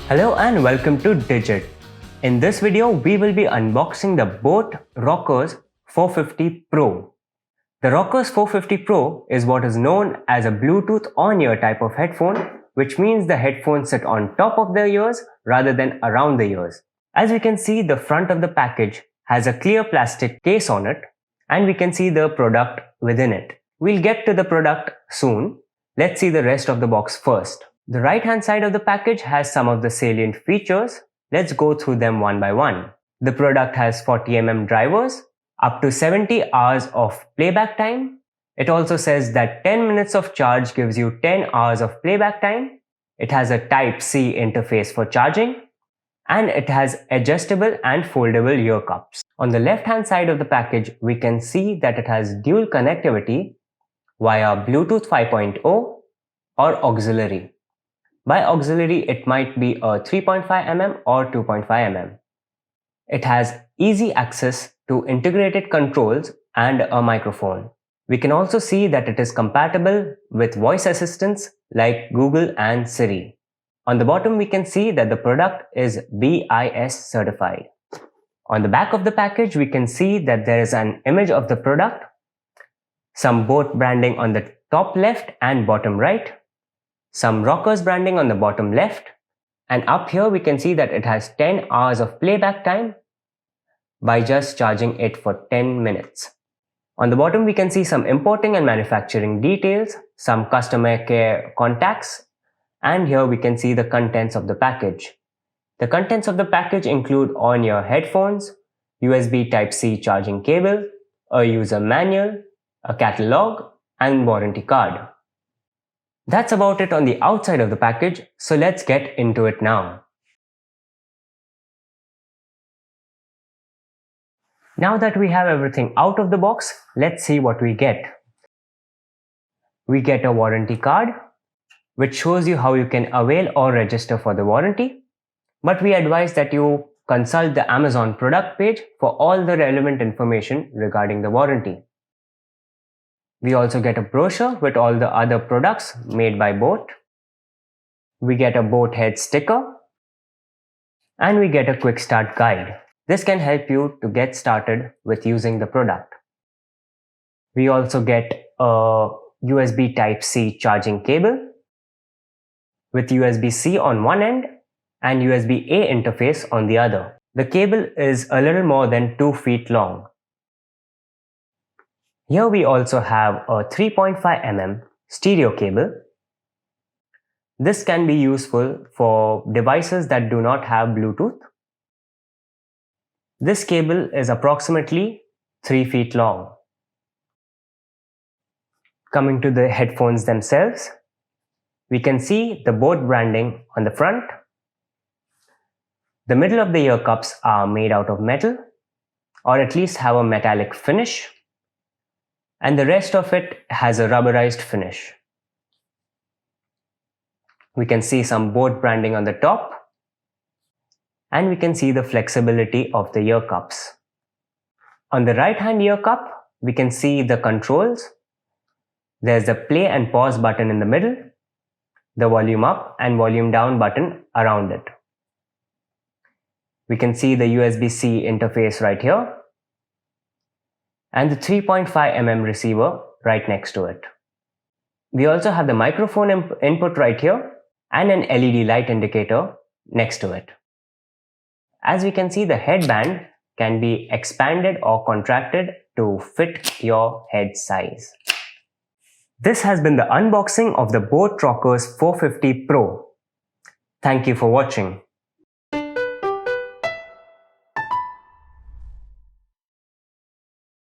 Hello and welcome to Digit. In this video, we will be unboxing the boAt Rockerz 450 Pro. The Rockerz 450 Pro is what is known as a Bluetooth on-ear type of headphone, which means the headphones sit on top of the ears rather than around the ears. As we can see, the front of the package has a clear plastic case on it, and we can see the product within it. We'll get to the product soon. Let's see the rest of the box first. The right hand side of the package has some of the salient features. Let's go through them one by one. The product has 40mm drivers, up to 70 hours of playback time. It also says that 10 minutes of charge gives you 10 hours of playback time. It has a Type-C interface for charging, and it has adjustable and foldable ear cups. On the left hand side of the package, we can see that it has dual connectivity via Bluetooth 5.0 or auxiliary. By auxiliary, it might be a 3.5mm or 2.5mm. It has easy access to integrated controls and a microphone. We can also see that it is compatible with voice assistants like Google and Siri. On the bottom, we can see that the product is BIS certified. On the back of the package, we can see that there is an image of the product, some boAt branding on the top left and bottom right, some Rockerz branding on the bottom left, and up here we can see that it has 10 hours of playback time by just charging it for 10 minutes. On the bottom we can see some importing and manufacturing details, some customer care contacts, and here we can see the contents of the package. The contents of the package include on-ear headphones, USB Type-C charging cable, a user manual, a catalog, and warranty card. That's about it on the outside of the package, so let's get into it now. Now that we have everything out of the box, let's see what we get. We get a warranty card, which shows you how you can avail or register for the warranty, but we advise that you consult the Amazon product page for all the relevant information regarding the warranty. We also get a brochure with all the other products made by boAt. We get a boAt head sticker, and we get a quick start guide. This can help you to get started with using the product. We also get a USB Type-C charging cable with USB-C on one end and USB-A interface on the other. The cable is a little more than 2 feet long. Here we also have a 3.5mm stereo cable. This can be useful for devices that do not have Bluetooth. This cable is approximately 3 feet long. Coming to the headphones themselves, we can see the boAt branding on the front. The middle of the ear cups are made out of metal, or at least have a metallic finish, and the rest of it has a rubberized finish. We can see some boAt branding on the top, and we can see the flexibility of the ear cups. On the right hand ear cup, we can see the controls. There's the play and pause button in the middle, the volume up and volume down button around it. We can see the USB-C interface right here, and the 3.5mm receiver right next to it. We also have the microphone input right here and an LED light indicator next to it. As we can see, the headband can be expanded or contracted to fit your head size. This has been the unboxing of the boAt Rockerz 450 Pro. Thank you for watching.